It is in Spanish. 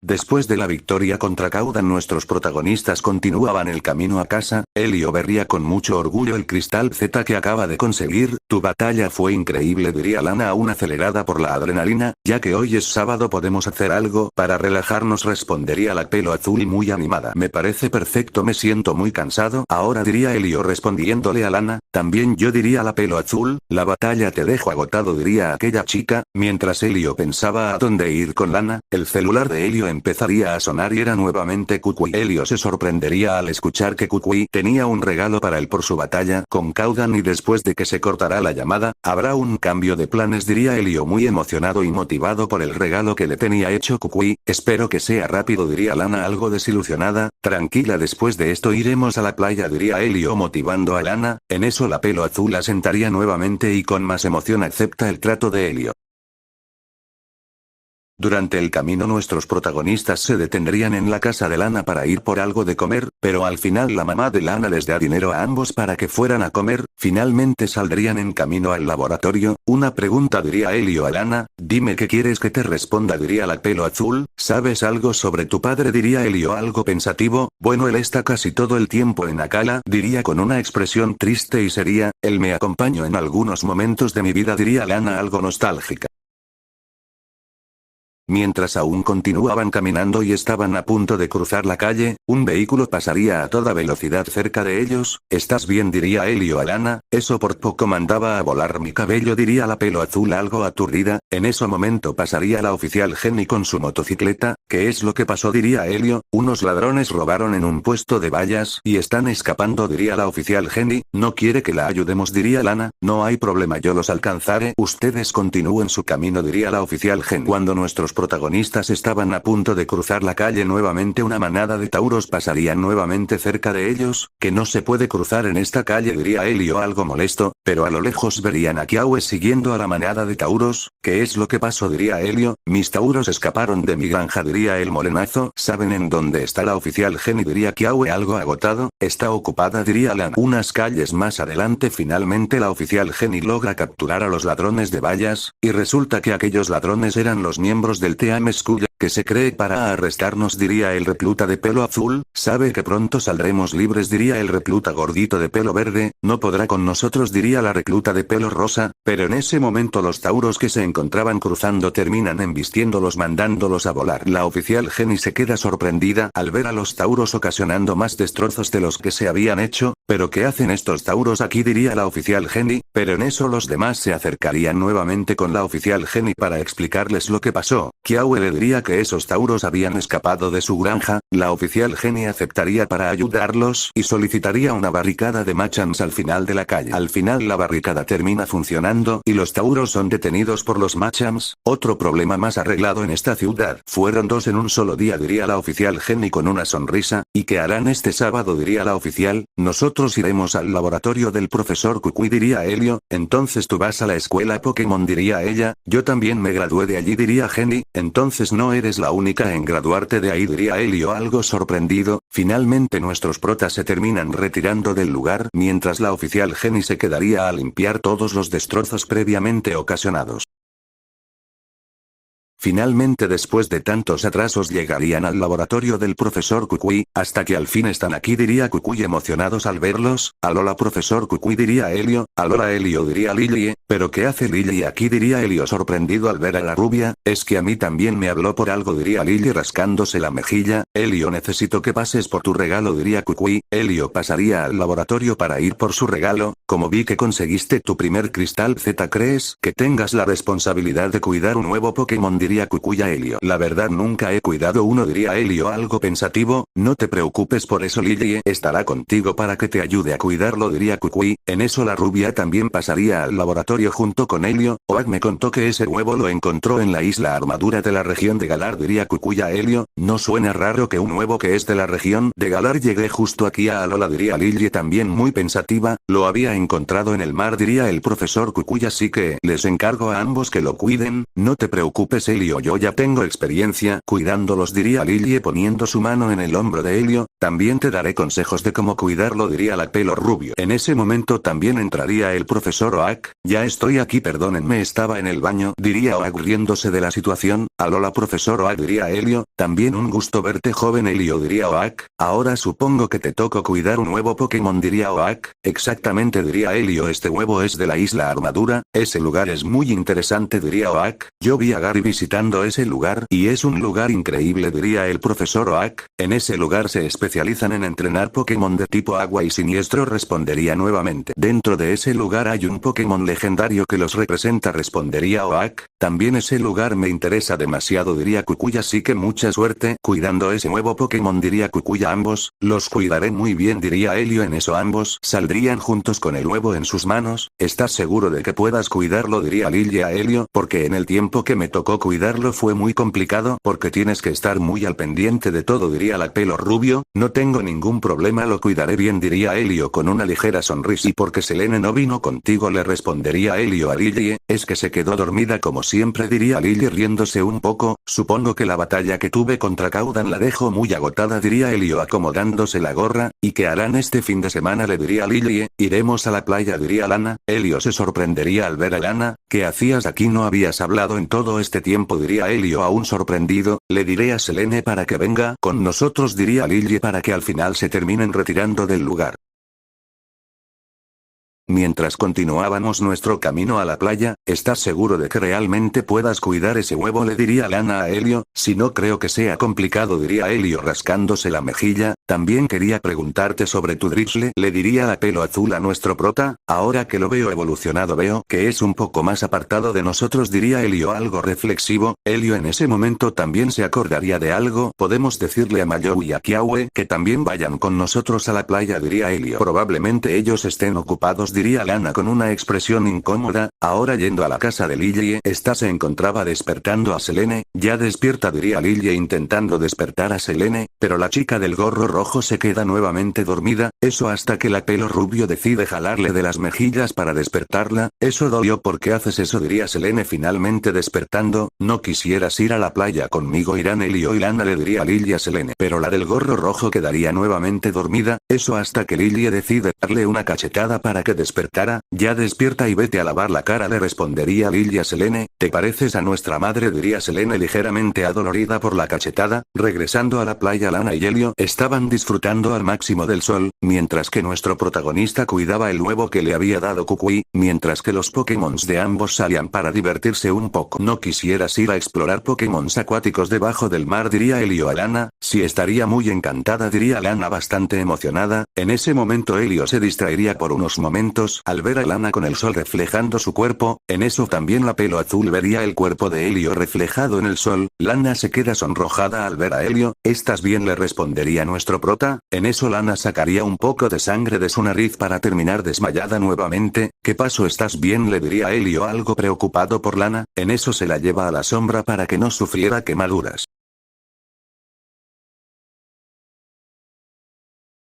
Después de la victoria contra Caudan, nuestros protagonistas continuaban el camino a casa. Elio vería con mucho orgullo el cristal Z que acaba de conseguir. Tu batalla fue increíble, diría Lana aún acelerada por la adrenalina. Ya que hoy es sábado, podemos hacer algo para relajarnos, respondería la pelo azul muy animada. Me parece perfecto, me siento muy cansado ahora, diría Elio respondiéndole a Lana. También yo, diría la pelo azul. La batalla te dejó agotado, diría aquella chica. Mientras Elio pensaba a dónde ir con Lana, el celular de Elio empezaría a sonar y era nuevamente Kukui. Elio se sorprendería al escuchar que Kukui tenía un regalo para él por su batalla con Caudan, y después de que se cortará la llamada, habrá un cambio de planes, diría Elio muy emocionado y motivado por el regalo que le tenía hecho Kukui. Espero que sea rápido, diría Lana algo desilusionada. Tranquila, después de esto iremos a la playa, diría Elio motivando a Lana. En eso la pelo azul asentaría nuevamente y con más emoción acepta el trato de Elio. Durante el camino nuestros protagonistas se detendrían en la casa de Lana para ir por algo de comer, pero al final la mamá de Lana les da dinero a ambos para que fueran a comer. Finalmente saldrían en camino al laboratorio. Una pregunta, diría Elio a Lana. Dime qué quieres que te responda, diría la pelo azul. ¿Sabes algo sobre tu padre?, diría Elio algo pensativo. Bueno, él está casi todo el tiempo en Akala, diría con una expresión triste y seria. Él me acompañó en algunos momentos de mi vida, diría Lana algo nostálgica. Mientras aún continuaban caminando y estaban a punto de cruzar la calle, un vehículo pasaría a toda velocidad cerca de ellos. ¿Estás bien?, diría Elio a Lana. Eso por poco mandaba a volar mi cabello, diría la pelo azul algo aturdida. En ese momento pasaría la oficial Jenny con su motocicleta. ¿Qué es lo que pasó?, diría Elio. Unos ladrones robaron en un puesto de vallas y están escapando, diría la oficial Jenny. ¿No quiere que la ayudemos?, diría Lana. No hay problema, yo los alcanzaré. Ustedes continúen su camino, diría la oficial Jenny. Cuando nuestros protagonistas estaban a punto de cruzar la calle, nuevamente una manada de tauros pasarían nuevamente cerca de ellos. Que no se puede cruzar en esta calle, diría Elio algo molesto, pero a lo lejos verían a Kiawe siguiendo a la manada de tauros. ¿Qué es lo que pasó?, diría Elio. Mis tauros escaparon de mi granja, diría el morenazo. ¿Saben en dónde está la oficial Jenny?, diría Kiawe algo agotado. Está ocupada, diría Lana. Unas calles más adelante finalmente la oficial Jenny logra capturar a los ladrones de vallas, y resulta que aquellos ladrones eran los miembros del Team Skull, que se cree para arrestarnos, diría el recluta de pelo azul. Sabe que pronto saldremos libres, diría el recluta gordito de pelo verde. No podrá con nosotros, diría la recluta de pelo rosa, pero en ese momento los tauros que se encontraban cruzando terminan embistiéndolos mandándolos a volar. La oficial Jenny se queda sorprendida al ver a los tauros ocasionando más destrozos de los que se habían hecho. ¿Pero qué hacen estos tauros aquí?, diría la oficial Jenny, pero en eso los demás se acercarían nuevamente con la oficial Jenny para explicarles lo que pasó. Kiawe le diría que esos tauros habían escapado de su granja. La oficial Jenny aceptaría para ayudarlos y solicitaría una barricada de Machams al final de la calle. Al final la barricada termina funcionando y los tauros son detenidos por los Machams. Otro problema más arreglado en esta ciudad. Fueron dos en un solo día, diría la oficial Jenny con una sonrisa. ¿Y qué harán este sábado?, diría la oficial. Nosotros iremos al laboratorio del profesor Kukui, diría Elio. Entonces tú vas a la escuela Pokémon, diría ella. Yo también me gradué de allí, diría Jenny. Entonces no eres la única en graduarte de ahí, diría Elio algo sorprendido. Finalmente nuestros protas se terminan retirando del lugar, mientras la oficial Jenny se quedaría a limpiar todos los destrozos previamente ocasionados. Finalmente, después de tantos atrasos, llegarían al laboratorio del profesor Kukui. Hasta que al fin están aquí, diría Kukui emocionados al verlos. Alola profesor Kukui, diría Elio. Alola Elio, diría Lillie. ¿Pero qué hace Lillie aquí?, diría Elio sorprendido al ver a la rubia. Es que a mí también me habló por algo, diría Lillie rascándose la mejilla. Elio, necesito que pases por tu regalo, diría Kukui. Elio pasaría al laboratorio para ir por su regalo. Como vi que conseguiste tu primer cristal Z, ¿crees que tengas la responsabilidad de cuidar un nuevo Pokémon?, diría Kukui a Elio. La verdad nunca he cuidado uno, diría Elio algo pensativo. No te preocupes por eso, Lillie estará contigo para que te ayude a cuidarlo, diría Kukui. En eso la rubia también pasaría al laboratorio junto con Elio. Oak me contó que ese huevo lo encontró en la isla Armadura de la región de Galar, diría Kukui a Elio. ¿No suena raro que un huevo que es de la región de Galar llegue justo aquí a Alola?, diría Lillie también muy pensativa. Lo había encontrado en el mar, diría el profesor Kukui, así que les encargo a ambos que lo cuiden. No te preocupes, Elio Helio. Yo ya tengo experiencia cuidándolos, diría Lily poniendo su mano en el hombro de Helio. También te daré consejos de cómo cuidarlo, diría la pelo rubio. En ese momento también entraría el profesor Oak. Ya estoy aquí, perdónenme, estaba en el baño, diría Oak riéndose de la situación. Alola profesor Oak, diría Helio. También un gusto verte, joven Helio, diría Oak. Ahora supongo que te tocó cuidar un nuevo Pokémon, diría Oak. Exactamente, diría Helio, este huevo es de la isla Armadura. Ese lugar es muy interesante, diría Oak. Yo vi a Gary visitando ese lugar y es un lugar increíble, diría el profesor Oak. En ese lugar se especializan en entrenar Pokémon de tipo agua y siniestro, respondería nuevamente. Dentro de ese lugar hay un Pokémon legendario que los representa, respondería Oak. También ese lugar me interesa demasiado, diría Cucuy, así que mucha suerte cuidando ese nuevo Pokémon, diría Cucuy. Ambos los cuidaré muy bien, diría Helio. En eso ambos saldrían juntos con el huevo en sus manos. ¿Estás seguro de que puedas cuidarlo?, diría Lily a Helio, porque en el tiempo que me tocó cuidarlo fue muy complicado, porque tienes que estar muy al pendiente de todo, diría la pelo rubio. No tengo ningún problema, lo cuidaré bien, diría Helio con una ligera sonrisa. ¿Y por qué Selene no vino contigo?, le respondería Helio a Lily. Es que se quedó dormida como siempre, diría Lily riéndose un poco. Supongo que la batalla que tuve contra Caudan la dejó muy agotada, diría Helio acomodándose la gorra. ¿Y qué harán este fin de semana?, le diría Lily. Iremos a la playa, diría Lana. Helio se sorprendería al ver a Lana. ¿Qué hacías aquí? No habías hablado en todo este tiempo, diría Helio aún sorprendido. Le diré a Selene para que venga con nosotros, diría Lily, para que al final se terminen retirando del lugar. Mientras continuábamos nuestro camino a la playa, ¿estás seguro de que realmente puedas cuidar ese huevo?, le diría Lana a Helio. Si no creo que sea complicado, diría Helio rascándose la mejilla. También quería preguntarte sobre tu Drifle, le diría a pelo azul a nuestro prota. Ahora que lo veo evolucionado veo que es un poco más apartado de nosotros, diría Helio algo reflexivo. Helio en ese momento también se acordaría de algo. Podemos decirle a Mayou y a Kiawe que también vayan con nosotros a la playa, diría Helio. Probablemente ellos estén ocupados, diría Lana con una expresión incómoda. Ahora yendo a la casa de Lily, esta se encontraba despertando a Selene. Ya despierta, diría Lily intentando despertar a Selene, pero la chica del gorro rojo se queda nuevamente dormida. Eso hasta que la pelo rubio decide jalarle de las mejillas para despertarla. Eso dolió. ¿Por qué haces eso?, diría Selene finalmente despertando. ¿No quisieras ir a la playa conmigo? Irán Helio y Lana, le diría Lily a Selene, pero la del gorro rojo quedaría nuevamente dormida. Eso hasta que Lily decide darle una cachetada para que despertara. Ya despierta y vete a lavar la cara, le respondería Lily a Selene. ¿Te pareces a nuestra madre?, diría Selene ligeramente adolorida por la cachetada. Regresando a la playa, Lana y Helio estaban disfrutando al máximo del sol, mientras que nuestro protagonista cuidaba el huevo que le había dado Cucuy, mientras que los Pokémons de ambos salían para divertirse un poco. ¿No quisieras ir a explorar Pokémons acuáticos debajo del mar?, diría Helio a Lana. Sí, estaría muy encantada, diría Lana bastante emocionada. En ese momento Helio se distraería por unos momentos al ver a Lana con el sol reflejando su cuerpo. En eso también la pelo azul vería el cuerpo de Helio reflejado en el sol. Lana se queda sonrojada al ver a Helio. ¿Estás bien?, le respondería nuestro prota. En eso Lana sacaría un poco de sangre de su nariz para terminar desmayada nuevamente. ¿Qué pasó? ¿Estás bien?, le diría Helio algo preocupado por Lana. En eso se la lleva a la sombra para que no sufriera quemaduras.